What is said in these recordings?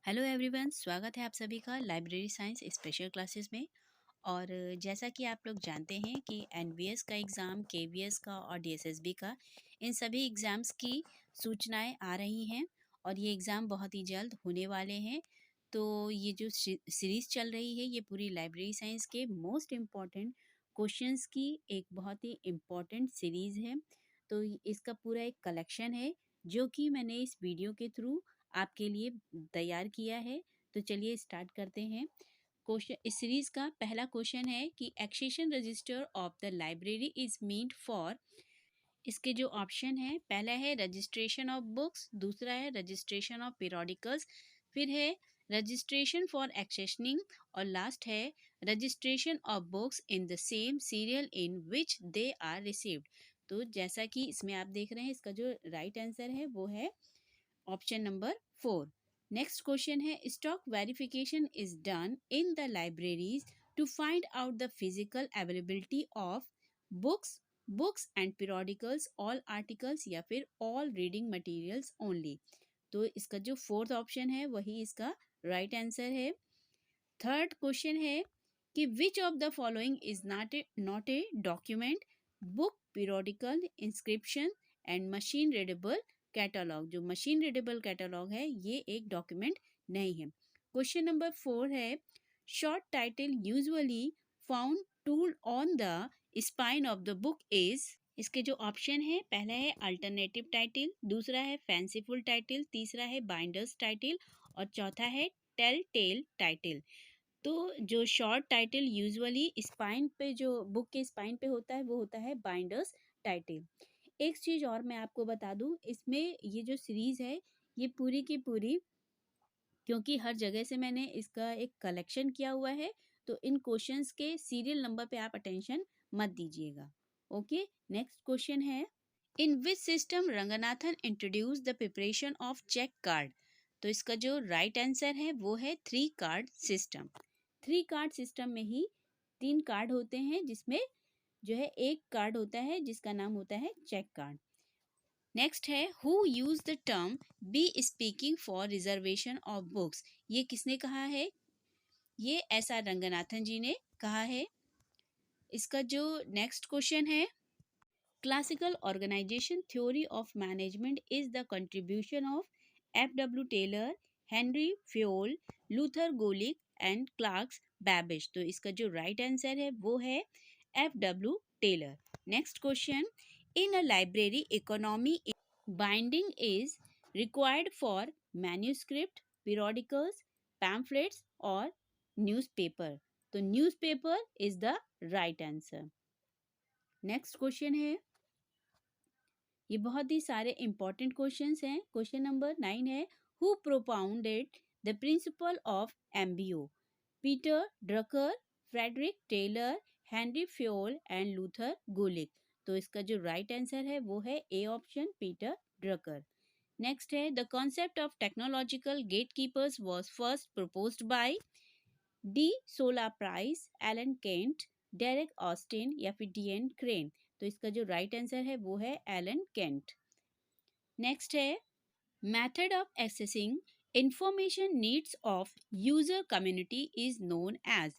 Hello everyone, स्वागत है आप सभी का लाइब्रेरी साइंस स्पेशल क्लासेस में। और जैसा कि आप लोग जानते हैं कि एनवीएस का एग्ज़ाम, केवीएस का और डीएसएसबी का, इन सभी एग्ज़ाम्स की सूचनाएं आ रही हैं और ये एग्ज़ाम बहुत ही जल्द होने वाले हैं। तो ये जो सीरीज़ चल रही है, ये पूरी लाइब्रेरी साइंस के मोस्ट इम्पॉर्टेंट क्वेश्चंस की एक बहुत ही इम्पॉर्टेंट सीरीज़ है। तो इसका पूरा एक कलेक्शन है जो कि मैंने इस वीडियो के थ्रू आपके लिए तैयार किया है। तो चलिए स्टार्ट करते हैं। क्वेश्चन इस सीरीज का पहला क्वेश्चन है कि accession register of the library is meant for. इसके जो ऑप्शन है, पहला है रजिस्ट्रेशन ऑफ बुक्स, दूसरा है रजिस्ट्रेशन ऑफ पीरियोडिकल्स, फिर है रजिस्ट्रेशन फॉर एक्सेशनिंग और लास्ट है registration of books in the same serial in which they are received. तो जैसा कि इसमें आप देख रहे हैं, इसका जो राइट आंसर है वो है ऑप्शन नंबर 4। नेक्स्ट क्वेश्चन है stock verification is done in the libraries to find out the physical availability of books and periodicals, all articles या फिर ऑल रीडिंग मटेरियल्स ओनली। तो इसका जो फोर्थ ऑप्शन है वही इसका राइट आंसर है। थर्ड क्वेश्चन है कि विच of the following is not a document, book, periodical, inscription and machine readable catalogue. जो मशीन रीडेबल कैटलॉग है ये एक डॉक्यूमेंट नहीं है। क्वेश्चन नंबर 4 है short title usually found tool on the spine of the book is. इसके जो option है, पहला है अल्टरनेटिव टाइटल, दूसरा है फैंसीफुल टाइटल, तीसरा है बाइंडर्स टाइटल और चौथा है टेल टेल टाइटल। तो जो शॉर्ट टाइटल यूजुअली स्पाइन पे, जो बुक के स्पाइन पे होता है, वो होता है बाइंडर्स टाइटल। एक चीज़ और मैं आपको बता दूं, इसमें ये जो सीरीज़ है ये पूरी की पूरी, क्योंकि हर जगह से मैंने इसका एक कलेक्शन किया हुआ है, तो इन क्वेश्चंस के सीरियल नंबर पे आप अटेंशन मत दीजिएगा। ओके, नेक्स्ट क्वेश्चन है in which system Ranganathan introduce the preparation of check card. तो इसका जो राइट आंसर है वो है 3 कार्ड सिस्टम। 3 कार्ड सिस्टम में ही 3 कार्ड होते हैं, जिसमें जो है एक कार्ड होता है जिसका नाम होता है चेक कार्ड। नेक्स्ट है who use the term be speaking for reservation of books. ये किसने कहा है? ये एस आर रंगनाथन जी ने कहा है। इसका जो नेक्स्ट क्वेश्चन है classical organisation theory of management is the contribution of F.W. Taylor, Henri Fayol, Luther Gulick and Charles Babbage. तो इसका जो राइट आंसर है वो है F.W. Taylor. Next question in a library economy binding is required for manuscript, periodicals, pamphlets और newspaper. तो newspaper is the right answer. Next question है, ये बहुत ही सारे इंपॉर्टेंट क्वेश्चंस हैं। क्वेश्चन नंबर 9 है who propounded the principle of MBO. Peter Drucker, Frederick Taylor, Henri Fayol and Luther Gulick. तो इसका जो राइट आंसर है वो है A option, Peter Drucker. Next है the concept of technological gatekeepers was first proposed by de Solla Price, Allen Kent, Derek Austin या फिर D N crane. तो इसका जो राइट आंसर है वो है एलन केंट। नेक्स्ट है method of accessing information needs of user community is known as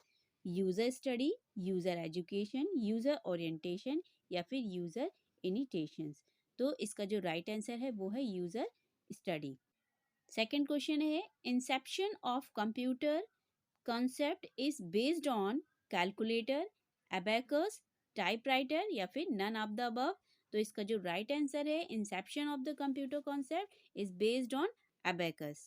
user study, user education, user orientation या फिर यूजर इनिटेशंस। तो इसका जो राइट आंसर है वो है यूजर स्टडी। सेकेंड क्वेश्चन है Inception of computer concept is based on calculator, abacus, typewriter या फिर none of the above। तो इसका जो राइट आंसर है Inception of the computer concept is based on abacus।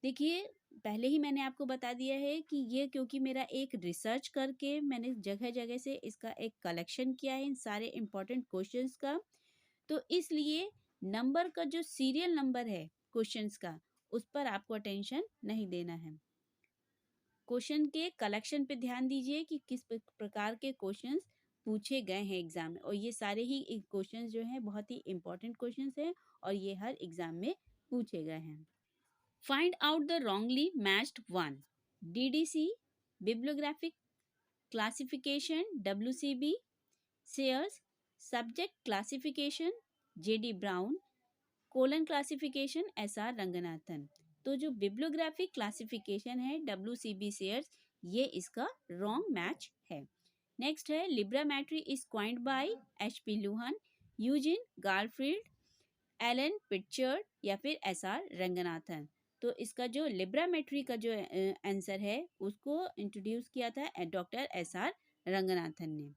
देखिए, पहले ही मैंने आपको बता दिया है कि ये क्योंकि मेरा एक रिसर्च करके मैंने जगह जगह से इसका एक कलेक्शन किया है इन सारे इंपॉर्टेंट क्वेश्चंस का, तो इसलिए नंबर का जो सीरियल नंबर है क्वेश्चंस का, उस पर आपको अटेंशन नहीं देना है। क्वेश्चन के कलेक्शन पे ध्यान दीजिए कि किस प्रकार के क्वेश्चंस पूछे गए हैं एग्जाम में, और ये सारे ही क्वेश्चंस जो हैं बहुत ही इंपॉर्टेंट क्वेश्चंस हैं और ये हर एग्जाम में पूछे गए हैं। Find out the wrongly matched one. DDC, bibliographic classification WCB, Sayers, subject classification JD Brown, colon classification SR Ranganathan. तो जो बिब्लियोग्राफिक क्लासिफिकेशन है WCB शेयर्स, ये इसका रॉन्ग मैच है। नेक्स्ट है librametry is coined by HP Luhn, Eugene Garfield, Alan Pritchard या फिर SR Ranganathan. तो इसका जो लिब्रामेट्री का जो आंसर है उसको इंट्रोड्यूस किया था डॉक्टर SR रंगनाथन ने।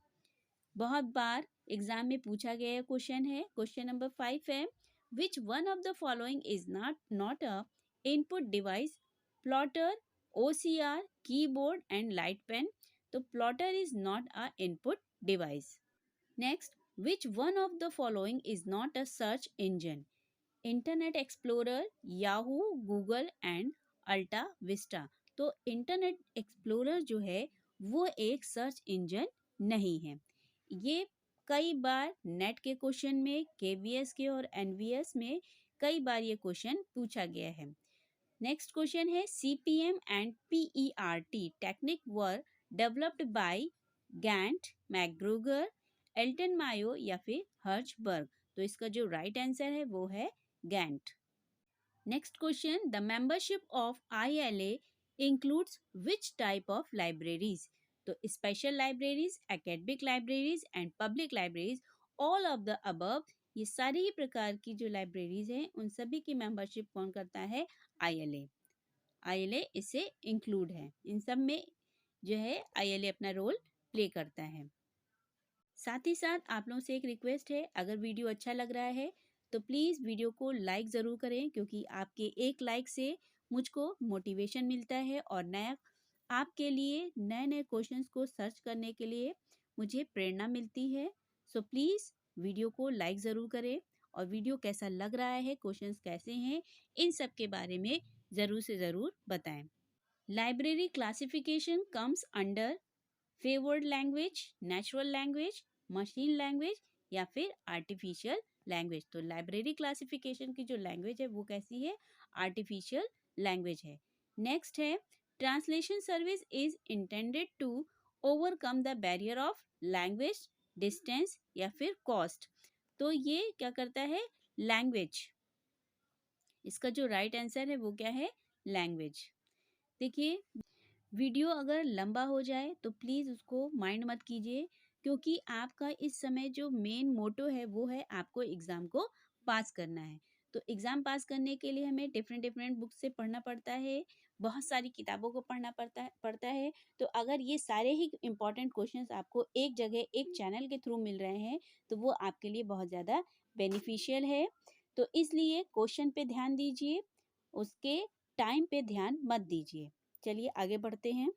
बहुत बार एग्जाम में पूछा गया क्वेश्चन है, क्वेश्चन नंबर 5 है, which one of the following is not a input device, plotter, OCR, keyboard and light pen. तो plotter is not a input device. Next, which one of the following is not a search engine? Internet Explorer, Yahoo, Google and AltaVista. तो Internet Explorer जो है वो एक search engine नहीं है। ये कई बार नेट के क्वेश्चन में, KVS के और NVS में कई बार ये क्वेश्चन पूछा गया है। नेक्स्ट क्वेश्चन है, CPM एंड PERT technique were developed by Gantt, McGregor, Elton Mayo या फिर हर्जबर्ग। तो इसका जो राइट आंसर है वो है Gantt. Next question, the membership of ILA includes which type of libraries? तो special libraries, academic libraries and public libraries, all of the above. ये सारी ही प्रकार की जो लाइब्रेरीज हैं उन सभी की मेंबरशिप कौन करता है? ILA इससे इंक्लूड है। इन सब में जो है ILA अपना रोल प्ले करता है। साथ ही साथ आप लोगों से एक रिक्वेस्ट है, अगर वीडियो अच्छा लग रहा है तो प्लीज़ वीडियो को लाइक ज़रूर करें, क्योंकि आपके एक लाइक से मुझको मोटिवेशन मिलता है और नया आपके लिए नए नए क्वेश्चंस को सर्च करने के लिए मुझे प्रेरणा मिलती है। सो प्लीज़ वीडियो को लाइक ज़रूर करें और वीडियो कैसा लग रहा है, क्वेश्चंस कैसे हैं, इन सब के बारे में ज़रूर से ज़रूर बताएं। Library classification comes under favoured language, natural language, machine language या फिर आर्टिफिशियल लैंग्वेज। तो लाइब्रेरी क्लासिफिकेशन की जो लैंग्वेज है वो कैसी है? आर्टिफिशियल लैंग्वेज है। नेक्स्ट है, translation service is intended to overcome the barrier of language, distance या फिर कॉस्ट। तो ये क्या करता है? लैंग्वेज। इसका जो राइट आंसर है वो क्या है? लैंग्वेज। देखिए, वीडियो अगर लंबा हो जाए तो प्लीज़ उसको माइंड मत कीजिए, क्योंकि आपका इस समय जो मेन मोटो है वो है आपको एग्ज़ाम को पास करना है। तो एग्ज़ाम पास करने के लिए हमें डिफरेंट डिफरेंट बुक से पढ़ना पड़ता है, बहुत सारी किताबों को पढ़ना पड़ता है। तो अगर ये सारे ही इम्पोर्टेंट क्वेश्चंस आपको एक जगह एक चैनल के थ्रू मिल रहे हैं तो वो आपके लिए बहुत ज़्यादा बेनिफिशियल है। तो इसलिए क्वेश्चन पे ध्यान दीजिए, उसके टाइम पे ध्यान मत दीजिए। चलिए आगे बढ़ते हैं।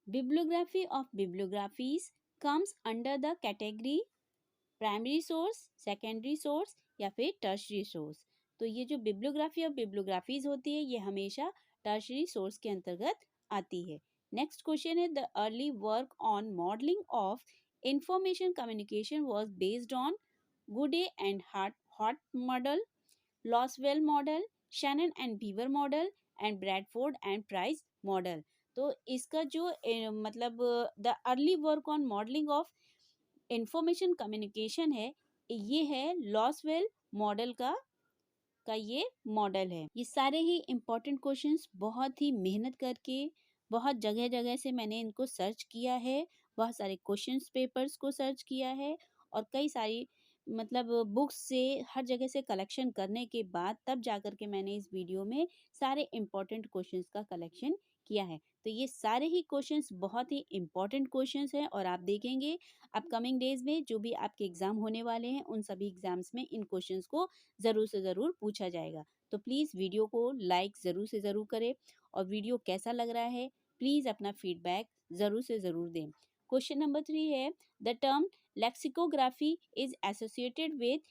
Bibliography of bibliographies comes under the category primary source, secondary source या फिर टर्शरी सोर्स। तो ये जो बिब्लियोग्राफी ऑफ बिब्लियोग्राफीज होती है ये हमेशा टर्शरी सोर्स के अंतर्गत आती है। नेक्स्ट क्वेश्चन है, the early work on modelling of information communication was based on Goode and Hatt model, Lasswell model, Shannon and Weaver model and Bradford and Price model. तो इसका जो मतलब the early work on modelling of information communication है, ये है Lasswell model का ये model है। ये सारे ही इम्पोर्टेंट क्वेश्चंस बहुत ही मेहनत करके बहुत जगह जगह से मैंने इनको सर्च किया है, बहुत सारे क्वेश्चंस पेपर्स को सर्च किया है और कई सारी मतलब बुक्स से हर जगह से कलेक्शन करने के बाद तब जाकर के मैंने इस वीडियो में सारे इम्पोर्टेंट क्वेश्चंस का कलेक्शन किया है। तो ये सारे ही क्वेश्चंस बहुत ही इम्पोर्टेंट क्वेश्चंस हैं और आप देखेंगे अपकमिंग डेज में जो भी आपके एग्जाम होने वाले हैं उन सभी एग्जाम्स में इन क्वेश्चंस को ज़रूर से ज़रूर पूछा जाएगा। तो प्लीज़ वीडियो को लाइक ज़रूर से ज़रूर करें और वीडियो कैसा लग रहा है प्लीज़ अपना फीडबैक ज़रूर से ज़रूर दें। क्वेश्चन नंबर 3 है, the term lexicography is associated with,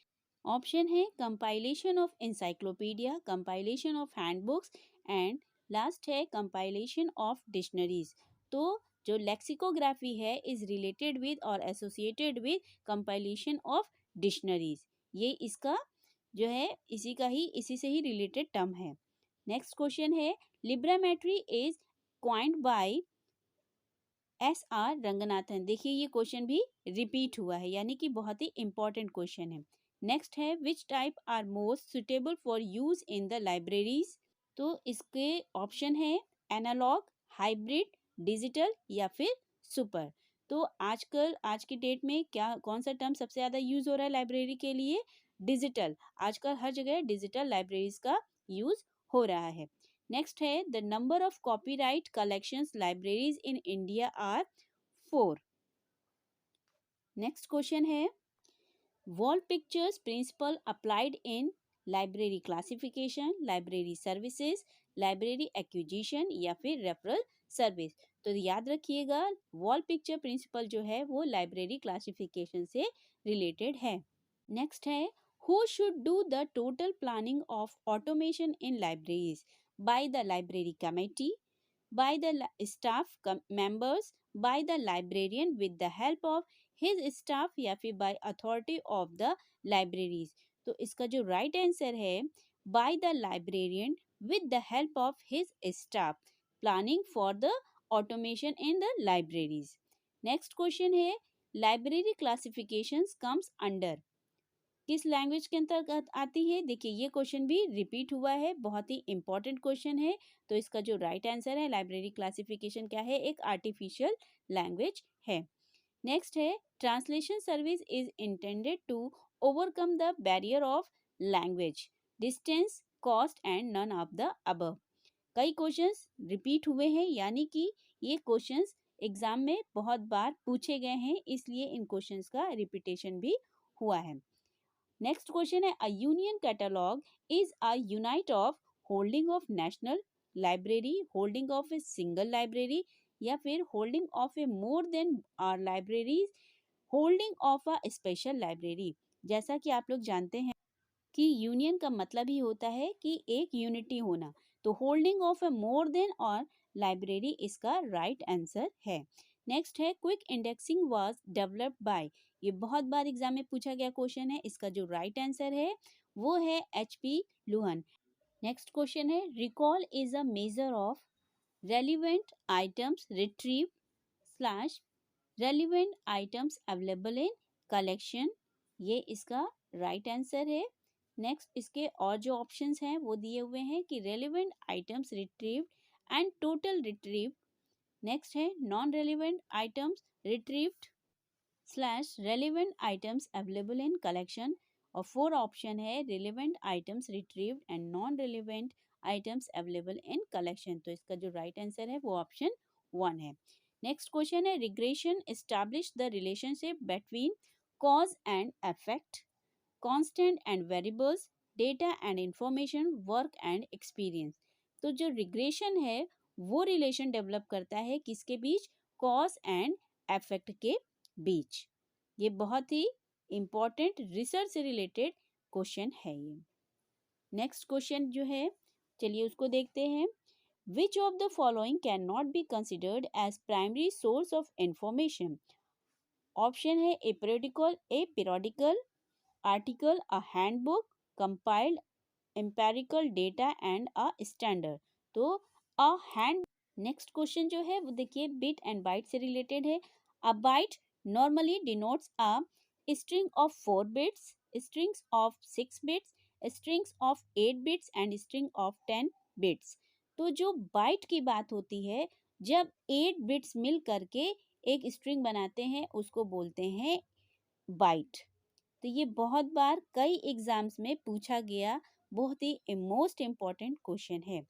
option है compilation of encyclopaedia, compilation of handbooks and last है कंपाइलेशन ऑफ डिक्शनरीज। तो जो लेक्सिकोग्राफी है इज रिलेटेड विद और associated with compilation of dictionaries. ये इसका जो है इसी से ही रिलेटेड टर्म है। नेक्स्ट क्वेश्चन है, librametry is coined by SR Ranganathan. देखिए ये क्वेश्चन भी रिपीट हुआ है, यानी कि बहुत ही इंपॉर्टेंट क्वेश्चन है। नेक्स्ट है, which type are most suitable for use in the libraries? तो इसके ऑप्शन है एनालॉग, हाइब्रिड, डिजिटल या फिर सुपर। तो आजकल आज की डेट में क्या कौन सा टर्म सबसे ज़्यादा यूज़ हो रहा है लाइब्रेरी के लिए? डिजिटल। आजकल हर जगह डिजिटल लाइब्रेरीज का यूज़ हो रहा है। नेक्स्ट है the number of copyright collections libraries in India are 4। Next question है wall pictures principle applied in library classification, library services, library acquisition या फिर रेफरल सर्विस। तो याद रखिएगा वॉल पिक्चर प्रिंसिपल जो है वो लाइब्रेरी क्लासिफिकेशन से रिलेटेड है। नेक्स्ट है who should do the total planning of automation in libraries? By the library committee, by the staff members, by the librarian with the help of his staff या फिर by authority of the libraries। तो इसका जो right answer है by the librarian with the help of his staff planning for the automation in the libraries। Next question है library classifications comes under किस language के अंतर्गत आती है? देखिए ये क्वेश्चन भी रिपीट हुआ है, बहुत ही इंपॉर्टेंट क्वेश्चन है। तो इसका जो राइट आंसर है लाइब्रेरी क्लासिफिकेशन क्या है? एक आर्टिफिशियल लैंग्वेज है। नेक्स्ट है translation service is intended to overcome the barrier of language, distance, cost and none of the above. कई क्वेश्चंस रिपीट हुए हैं यानी कि ये क्वेश्चंस एग्जाम में बहुत बार पूछे गए हैं, इसलिए इन क्वेश्चंस का रिपीटेशन भी हुआ है। नेक्स्ट क्वेश्चन है a union catalog is a unit of holding of national library, holding of a single library या फिर holding of a more than are libraries, holding of a special library. जैसा कि आप लोग जानते हैं कि यूनियन का मतलब ही होता है कि एक यूनिटी होना, तो holding of a more then और लाइब्रेरी इसका राइट आंसर है। नेक्स्ट है quick indexing was developed by, ये बहुत बार एग्जाम में पूछा गया क्वेश्चन है, इसका जो राइट आंसर है वो है HP लुहन। नेक्स्ट क्वेश्चन है recall is a measure of relevant items retrieve slash relevant items available in collection, ये इसका राइट आंसर है। नेक्स्ट इसके और जो ऑप्शंस हैं वो दिए हुए हैं कि relevant items retrieved and total retrieved. Next है non relevant items retrieved slash relevant items available in collection, और 4 ऑप्शन है relevant items retrieved and non relevant items available in collection. तो इसका जो राइट आंसर है वो ऑप्शन 1 है। Next question है regression establish the relationship between cause and effect, constant and variables, data and information, work and experience. तो जो regression है वो रिलेशन डेवलप करता है किसके बीच? कॉज एंड इफेक्ट के बीच। ये बहुत ही इंपॉर्टेंट रिसर्च से रिलेटेड क्वेश्चन है ये। नेक्स्ट क्वेश्चन जो है चलिए उसको देखते हैं। Which of the following can not be considered as primary source of information? Option है A periodical article, a handbook, compiled empirical data and a standard. तो अ हैंड। नेक्स्ट क्वेश्चन जो है वो देखिए बिट एंड बाइट से related है। A byte normally denotes a string of 4 bits, strings of 6 bits, strings of 8 bits and string of 10 bits. तो जो bite की बात होती है जब 8 बिट्स मिल करके एक स्ट्रिंग बनाते हैं उसको बोलते हैं बाइट। तो ये बहुत बार कई एग्जाम्स में पूछा गया बहुत ही मोस्ट इम्पॉर्टेंट क्वेश्चन है।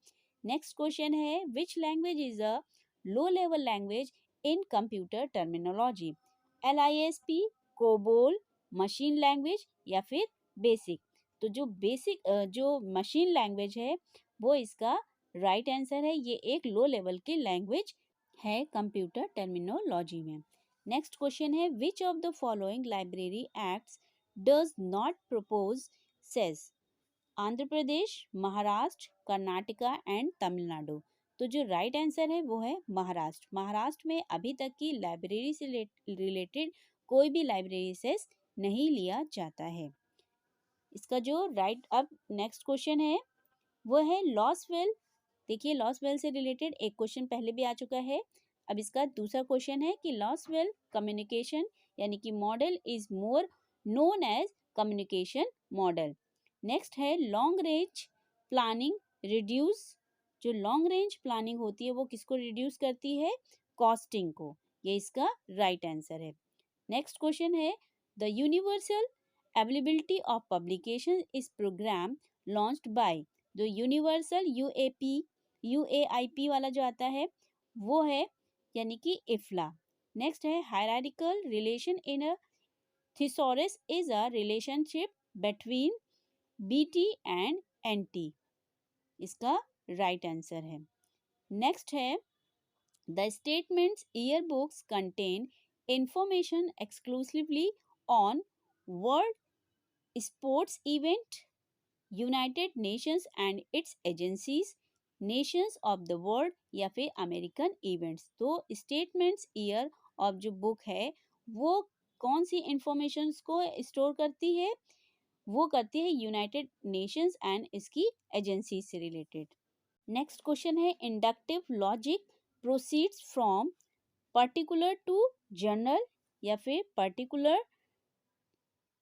नेक्स्ट क्वेश्चन है which language is a low level language in computer terminology? LISP, COBOL, machine language या फिर बेसिक। तो जो बेसिक जो मशीन लैंग्वेज है वो इसका राइट आंसर है, ये एक लो लेवल की लैंग्वेज है कंप्यूटर टर्मिनोलॉजी में। नेक्स्ट क्वेश्चन है विच of the following library acts does not propose says? Andhra Pradesh, Maharashtra, Karnataka and Tamil Nadu. तो जो राइट आंसर है वो है महाराष्ट्र। महाराष्ट्र में अभी तक की लाइब्रेरी से रिलेटेड कोई भी लाइब्रेरी सेस नहीं लिया जाता है। इसका जो राइट अब नेक्स्ट क्वेश्चन है वो है लॉसवेल। देखिए लॉसवेल से रिलेटेड एक क्वेश्चन पहले भी आ चुका है। अब इसका दूसरा क्वेश्चन है कि लॉसवेल कम्युनिकेशन यानी कि model is more known as communication model. Next है लॉन्ग रेंज प्लानिंग रिड्यूस, जो लॉन्ग रेंज प्लानिंग होती है वो किसको रिड्यूस करती है? कॉस्टिंग को। ये इसका राइट आंसर है। नेक्स्ट क्वेश्चन है the universal availability of publication is programme launched by. जो यूनिवर्सल यूएआईपी वाला जो आता है वो है यानी कि इफ्ला। नेक्स्ट है hierarchical relation in a thesaurus is a relationship between BT and NT. इसका राइट आंसर है। नेक्स्ट है the statements yearbooks contain information exclusively on world sports event, United Nations and its agencies, nations of the world या फिर American events. तो statements year of जो book है वो कौन सी इंफॉर्मेशन को स्टोर करती है? वो करती है यूनाइटेड नेशंस एंड इसकी एजेंसी से रिलेटेड। नेक्स्ट क्वेश्चन है inductive logic proceeds from particular to general या फिर पर्टिकुलर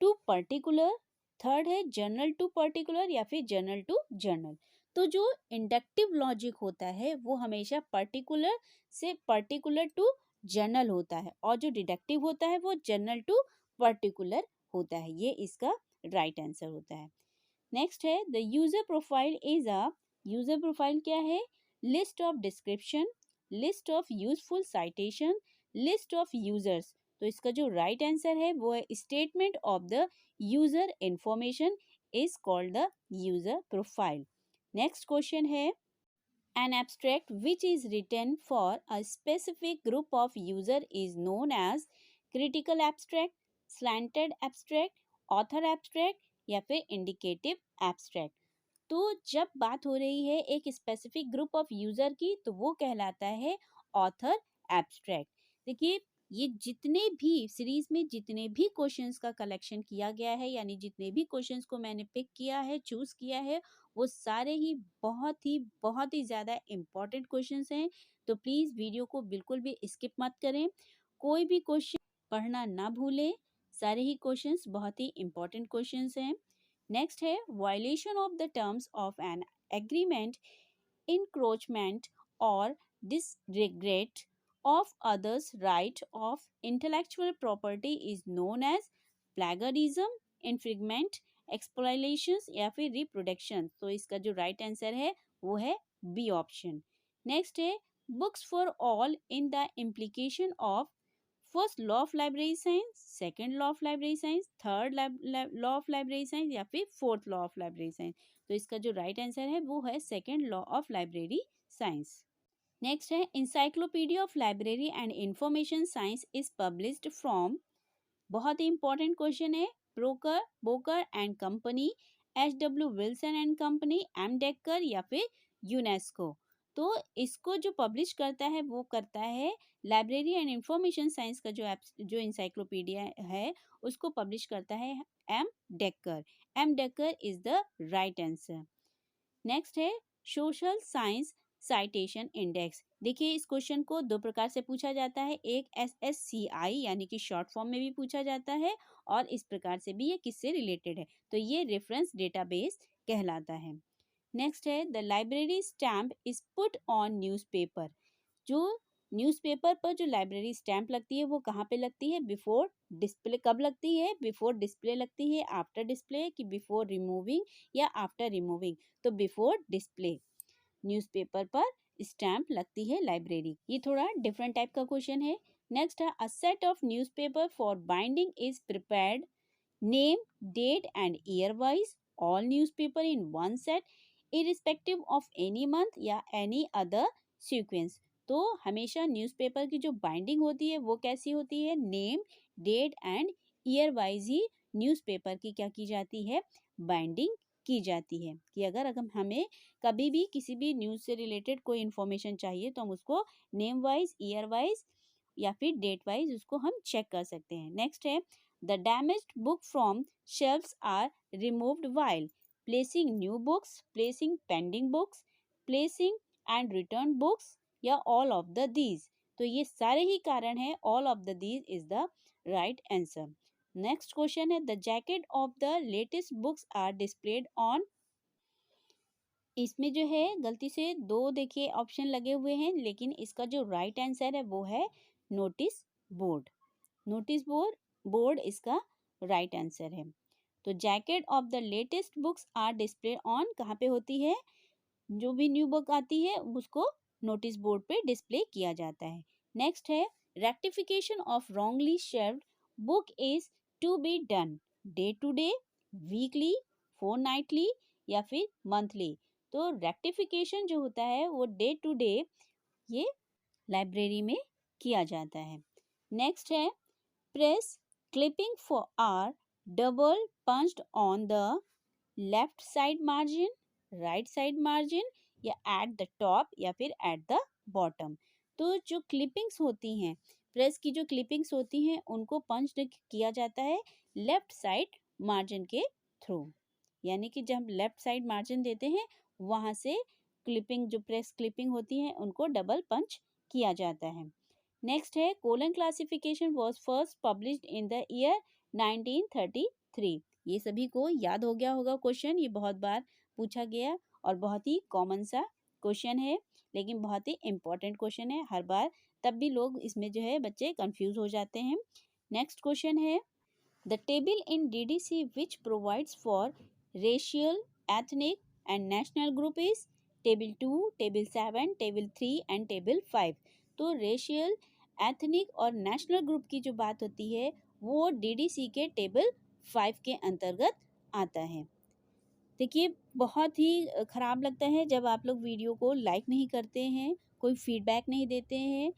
टू पर्टिकुलर। थर्ड है जनरल टू पर्टिकुलर या फिर जनरल टू जनरल। तो जो इंडक्टिव लॉजिक होता है वो हमेशा पर्टिकुलर से पर्टिकुलर टू जनरल होता है और जो डिडक्टिव होता है वो जनरल टू पर्टिकुलर होता है। ये इसका राइट आंसर होता है। नेक्स्ट है the user profile is a, user profile क्या है? List of description, list of useful citation, list of users. तो इसका जो राइट आंसर है वो है statement of the user information is called the user profile. Next question है an abstract which is written for a specific group of user is known as critical abstract, slanted abstract, author abstract या फिर indicative abstract। तो जब बात हो रही है एक स्पेसिफिक ग्रुप ऑफ यूजर की तो वो कहलाता है ऑथर एब्स्ट्रैक्ट। देखिए ये जितने भी सीरीज में जितने भी क्वेश्चंस का कलेक्शन किया गया है यानी जितने भी क्वेश्चंस को मैंने पिक किया है चूज किया है वो सारे ही बहुत ही ज़्यादा इम्पोर्टेंट क्वेश्चंस हैं। तो प्लीज़ वीडियो को बिल्कुल भी स्किप मत करें, कोई भी क्वेश्चन पढ़ना ना भूलें। सारे ही क्वेश्चंस बहुत ही इम्पोर्टेंट क्वेश्चंस हैं। नेक्स्ट है violation of the terms of an agreement, encroachment or disregard of others' right of intellectual property is known as plagiarism, infringement, एक्सप्लॉयलेशंस या फिर रिप्रोडक्शन। तो इसका जो राइट आंसर है वो है बी ऑप्शन। नेक्स्ट है books for all in the implication of first law of library science, second law of library science, third law of library science या फिर fourth law of library science. तो इसका जो right answer है वो है second law of library science. Next है encyclopedia of library and information science is published from. बहुत ही इंपॉर्टेंट क्वेश्चन है। Broker Bowker and company, H W Wilson and company, M Dekker या फिर यूनेस्को। तो इसको जो पब्लिश करता है वो करता है लाइब्रेरी एंड इंफॉर्मेशन साइंस का जो इंसाइक्लोपीडिया है उसको पब्लिश करता है M Dekker. M Dekker is the right answer. Next है सोशल साइंस साइटेशन इंडेक्स। देखिए इस क्वेश्चन को दो प्रकार से पूछा जाता है, एक SSCI यानी कि शॉर्ट फॉर्म में भी पूछा जाता है और इस प्रकार से भी ये किससे रिलेटेड है तो ये रेफरेंस डेटाबेस कहलाता है। नेक्स्ट है the library stamp is put on newspaper. जो न्यूज़पेपर पर जो लाइब्रेरी स्टैम्प लगती है वो कहाँ पे लगती है? Before display. कब लगती है? बिफोर डिस्प्ले लगती है, आफ्टर डिस्प्ले कि बिफोर रिमूविंग या आफ्टर रिमूविंग? तो बिफोर डिस्प्ले न्यूज़पेपर पर स्टैम्प लगती है लाइब्रेरी। ये थोड़ा डिफरेंट टाइप का क्वेश्चन है। नेक्स्ट है a set of newspaper for binding is prepared, name, date and year wise all newspaper in one set irrespective of any month या any other sequence. तो हमेशा न्यूज़पेपर की जो बाइंडिंग होती है वो कैसी होती है? Name, date and year wise ही न्यूज़पेपर की क्या की जाती है? बाइंडिंग की जाती है। कि अगर हमें कभी भी किसी भी न्यूज़ से रिलेटेड कोई इन्फॉर्मेशन चाहिए तो हम उसको नेम वाइज, ईयर वाइज या फिर डेट वाइज उसको हम चेक कर सकते हैं। नेक्स्ट है the damaged book from shelfs are removed while placing new books, placing pending books, placing and return books या ऑल ऑफ द दीज। तो ये सारे ही कारण है, all of the these is the right answer. Next question है the jacket of the latest books are displayed on. इसमें जो है गलती से दो देखिए ऑप्शन लगे हुए हैं, लेकिन इसका जो राइट आंसर है वो है notice board. Notice board board इसका राइट आंसर है। तो jacket of the latest books are display on कहाँ पे होती है? जो भी न्यू बुक आती है उसको नोटिस बोर्ड पे डिस्प्ले किया जाता है। नेक्स्ट है rectification of wrongly shelved book is to be done day to day, weekly, fortnightly या फिर मंथली। तो रेक्टिफिकेशन जो होता है वो डे टू डे ये लाइब्रेरी में किया जाता है। नेक्स्ट है press clipping for are double punched on the left side margin, right side margin या एट द टॉप या फिर एट द बॉटम। तो जो क्लिपिंग्स होती हैं, प्रेस की जो क्लिपिंग्स होती हैं उनको पंच किया जाता है लेफ्ट साइड मार्जिन के थ्रू। यानी कि जब हम लेफ्ट साइड मार्जिन देते हैं वहां से क्लिपिंग जो प्रेस क्लिपिंग होती है उनको डबल पंच किया जाता है। नेक्स्ट है colon classification was first published in the year 1933। ये सभी को याद हो गया होगा क्वेश्चन, ये बहुत बार पूछा गया और बहुत ही कॉमन सा क्वेश्चन है, लेकिन बहुत ही इम्पोर्टेंट क्वेश्चन है हर बार, तब भी लोग इसमें जो है बच्चे कंफ्यूज हो जाते हैं। नेक्स्ट क्वेश्चन है the table in DDC which provides for racial, ethnic and national group is table 2, table 7, table 3 and table 5। तो रेशियल, एथनिक और नेशनल ग्रुप की जो बात होती है वो डीडीसी के टेबल 5 के अंतर्गत आता है। देखिए बहुत ही ख़राब लगता है जब आप लोग वीडियो को लाइक नहीं करते हैं, कोई फीडबैक नहीं देते हैं।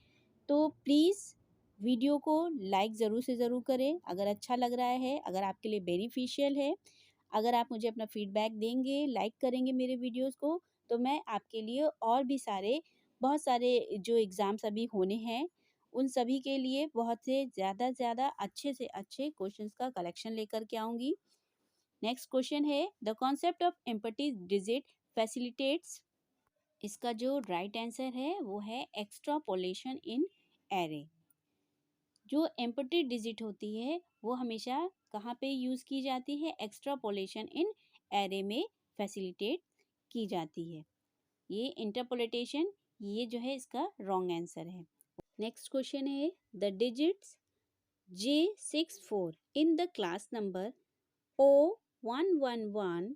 तो प्लीज़ वीडियो को लाइक ज़रूर से ज़रूर करें अगर अच्छा लग रहा है, अगर आपके लिए बेनिफिशियल है। अगर आप मुझे अपना फीडबैक देंगे, लाइक करेंगे मेरे वीडियोस को, तो मैं आपके लिए और भी बहुत सारे जो एग्ज़ाम्स अभी होने हैं उन सभी के लिए बहुत से ज़्यादा अच्छे से अच्छे क्वेश्चंस का कलेक्शन लेकर के आऊँगी। नेक्स्ट क्वेश्चन है the concept of empty digit facilitates. इसका जो राइट आंसर है वो है एक्स्ट्रापोलेशन इन एरे। जो एम्पटी डिजिट होती है वो हमेशा कहाँ पे यूज़ की जाती है? एक्स्ट्रापोलेशन इन एरे में फैसिलिटेट की जाती है। ये इंटरपोलेटेशन ये जो है इसका रॉन्ग आंसर है। नेक्स्ट क्वेश्चन है the digits J64 in the class number O111,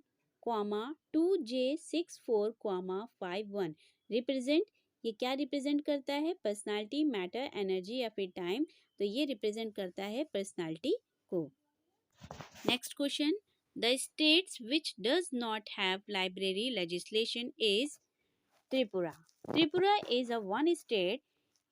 2J64, 51 represent, ये क्या रिप्रेजेंट करता है? पर्सनालिटी, मैटर, एनर्जी या फिर टाइम। तो ये रिप्रेजेंट करता है पर्सनालिटी को। Next question the states which does not have library legislation is Tripura. Tripura is a one state,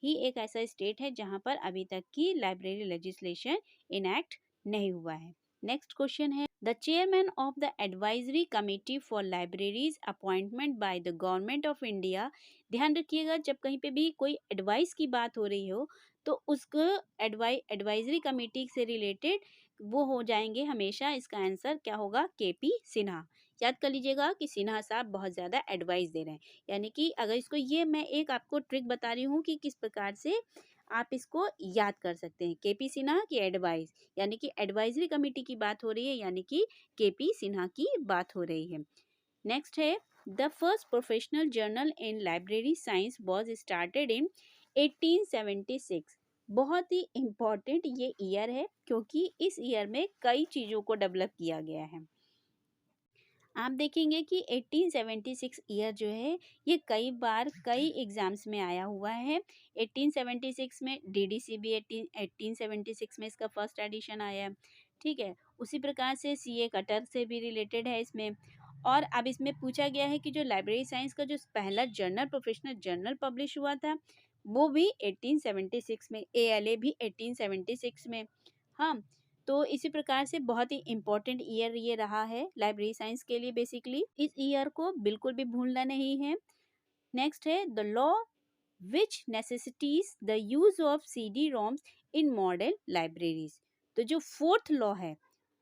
ही एक ऐसा स्टेट है जहां पर अभी तक की लाइब्रेरी लेजिस्लेशन इनैक्ट नहीं हुआ है। नेक्स्ट क्वेश्चन है the chairman of the advisory committee for libraries appointment by the government of India. ध्यान रखिएगा जब कहीं पे भी कोई एडवाइस की बात हो रही हो तो उसको एडवाइजरी कमेटी से रिलेटेड वो हो जाएंगे हमेशा। इसका आंसर क्या होगा? केपी सिन्हा। याद कर लीजिएगा कि सिन्हा साहब बहुत ज़्यादा एडवाइस दे रहे हैं। यानी कि अगर इसको ये मैं एक आपको ट्रिक बता रही हूँ कि किस प्रकार से आप इसको याद कर सकते हैं। केपी सिन्हा की एडवाइस, यानी कि एडवाइजरी कमेटी की बात हो रही है, यानी कि केपी सिन्हा की बात हो रही है। नेक्स्ट है the first professional journal in library science was started in 1876। बहुत ही इम्पॉर्टेंट ये ईयर है क्योंकि इस ईयर में कई चीज़ों को डेवलप किया गया है। आप देखेंगे कि 1876 ईयर जो है ये कई बार कई एग्जाम्स में आया हुआ है। 1876 में डीडीसी भी 1876 में इसका फर्स्ट एडिशन आया। ठीक है, उसी प्रकार से सीए कटर से भी रिलेटेड है इसमें। और अब इसमें पूछा गया है कि जो लाइब्रेरी साइंस का जो पहला जर्नल, प्रोफेशनल जर्नल पब्लिश हुआ था वो भी 1876 में, एएलए भी 1876 में। हाँ, तो इसी प्रकार से बहुत ही इम्पोर्टेंट ईयर ये रहा है लाइब्रेरी साइंस के लिए। बेसिकली इस ईयर को बिल्कुल भी भूलना नहीं है। नेक्स्ट है the law which necessities the use of CD roams in modern libraries. तो जो फोर्थ लॉ है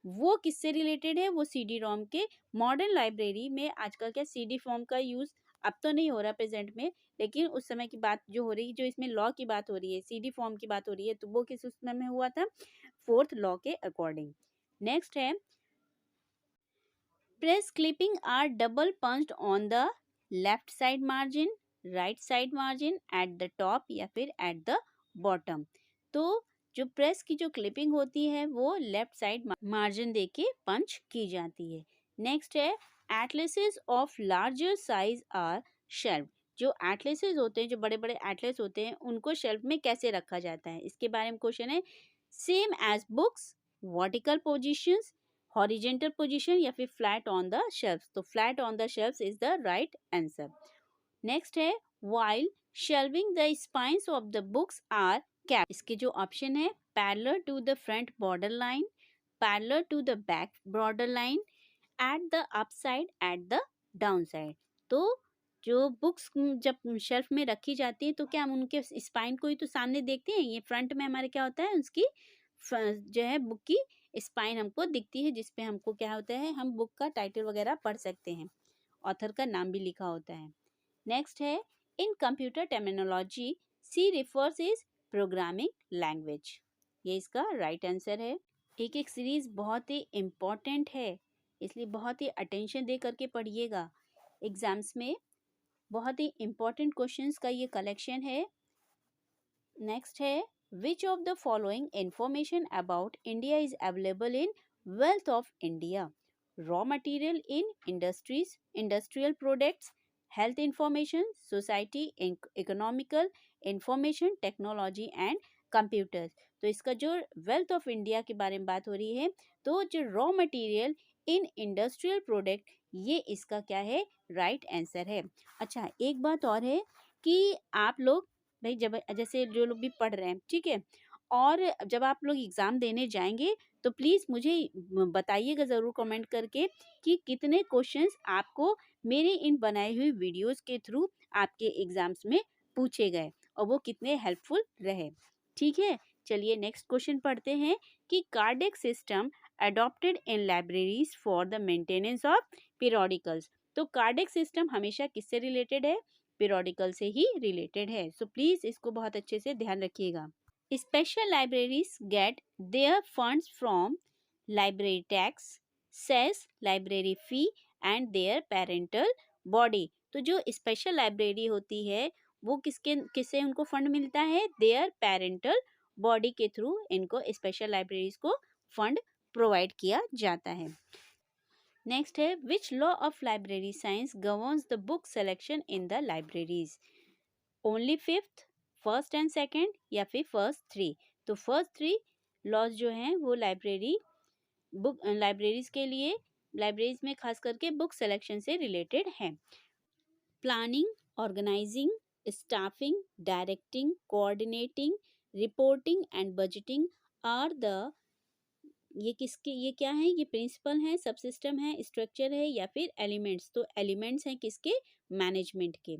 वो किससे रिलेटेड है? वो सीडी रोम के। मॉडर्न लाइब्रेरी में आजकल क्या सीडी फॉर्म का यूज अब तो नहीं हो रहा प्रेजेंट में, लेकिन उस समय की बात जो हो रही, जो इसमें लॉ की बात हो रही है, सीडी फॉर्म की बात हो रही है, तो वो किस उसमें में हुआ था? फोर्थ लॉ के अकॉर्डिंग। नेक्स्ट है press clipping are double punched on the left side margin, right side margin, at the top या फिर at the bottom. तो जो प्रेस की जो क्लिपिंग होती है वो लेफ्ट साइड मार्जिन देके पंच की जाती है. नेक्स्ट है atlases of larger size are shelf. जो एटलसेस होते हैं, जो बड़े बड़े एटलस होते हैं, उनको शेल्फ में कैसे रखा जाता है, इसके बारे में क्वेश्चन है. Same as books, vertical positions, horizontal position या फिर फ्लैट ऑन द शेल्फ. तो flat on the shelf is the right answer. Next है while shelving the spines of the books are cap. इसके जो ऑप्शन है parallel to the front border line, parallel to the back border line, at the up side, at the down side. तो जो books जब shelf में रखी जाती है तो क्या हम उनके स्पाइन को ही तो सामने देखते हैं. ये फ्रंट में हमारे क्या होता है, उसकी जो है बुक की स्पाइन हमको दिखती है, जिसपे हमको क्या होता है, हम बुक का टाइटल वगैरह पढ़ सकते हैं, ऑथर का नाम भी लिखा होता है. नेक्स्ट है in computer terminology C refers is programming language. ये इसका राइट आंसर है. एक एक सीरीज बहुत ही इम्पॉर्टेंट है, इसलिए बहुत ही अटेंशन दे करके पढ़िएगा. एग्जाम्स में बहुत ही इम्पॉर्टेंट क्वेश्चंस का ये कलेक्शन है. नेक्स्ट है which of the following information about India is available in Wealth of India? Raw material in industries, industrial products, health information, society, economical information, technology and computers. तो इसका जो wealth of India के बारे में बात हो रही है, तो जो raw material in industrial product, ये इसका क्या है, राइट आंसर है. अच्छा, एक बात और है कि आप लोग भाई जब जैसे जो लोग भी पढ़ रहे हैं, ठीक है, और जब आप लोग एग्ज़ाम देने जाएंगे तो प्लीज़ मुझे बताइएगा ज़रूर कमेंट करके कि कितने क्वेश्चंस आपको मेरे इन बनाई हुई वीडियोस के थ्रू आपके एग्ज़ाम्स में पूछे गए और वो कितने हेल्पफुल रहे. ठीक है, चलिए नेक्स्ट क्वेश्चन पढ़ते हैं कि cardiac system adopted in libraries for the maintenance of periodicals. तो कार्डियक सिस्टम हमेशा किससे रिलेटेड है, पीरियोडिकल से ही रिलेटेड है. सो प्लीज इसको बहुत अच्छे से ध्यान रखिएगा. Special libraries get their funds from library tax, cess, library fee and their parental body. तो जो स्पेशल लाइब्रेरी होती है वो किससे उनको फंड मिलता है, देयर पेरेंटल बॉडी के थ्रू इनको स्पेशल लाइब्रेरीज को फंड प्रोवाइड किया जाता है. नेक्स्ट है which law of library science governs the book selection in the libraries. Only fifth, first and second या फिर फर्स्ट थ्री. तो फर्स्ट थ्री लॉज जो हैं वो लाइब्रेरीज के लिए, लाइब्रेरीज में खास करके बुक सिलेक्शन से रिलेटेड हैं. Planning, organising, staffing, directing, coordinating, reporting and budgeting are the, ये क्या है, ये प्रिंसिपल है, सब सिस्टम है, स्ट्रक्चर है या फिर एलिमेंट्स. तो एलिमेंट्स हैं किसके, मैनेजमेंट के.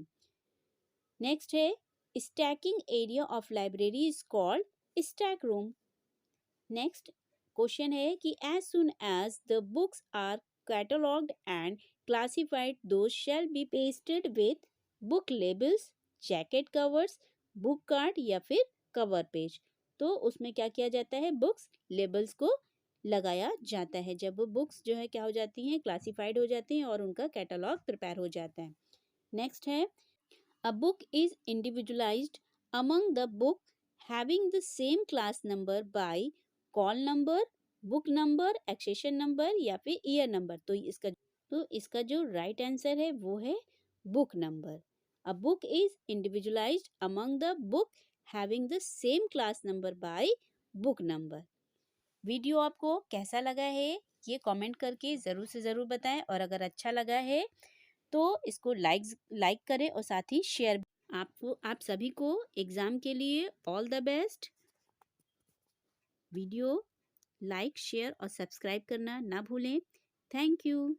नेक्स्ट है stacking area of library is called stack room. Next question है कि as soon as the books are catalogued and classified those shall be pasted with book labels, jacket covers, book card या फिर cover page. तो उसमें क्या किया जाता है, बुक्स लेबल्स को लगाया जाता है जब वो बुक्स जो है क्या हो जाती हैं, क्लासिफाइड हो जाती हैं और उनका कैटलॉग प्रिपेयर हो जाता है. नेक्स्ट है a book is individualised among the book having the same class number by call number, book number, accession number या फिर ईयर नंबर. तो इसका जो राइट आंसर है वो है book number. A book is individualised among the book having the same class number bye book number. Video आपको कैसा लगा है ये कमेंट करके ज़रूर से ज़रूर बताएं और अगर अच्छा लगा है तो इसको लाइक करें और साथ ही शेयर. आप सभी को एग्ज़ाम के लिए all the best. Video like, share और सब्सक्राइब करना ना भूलें. Thank you.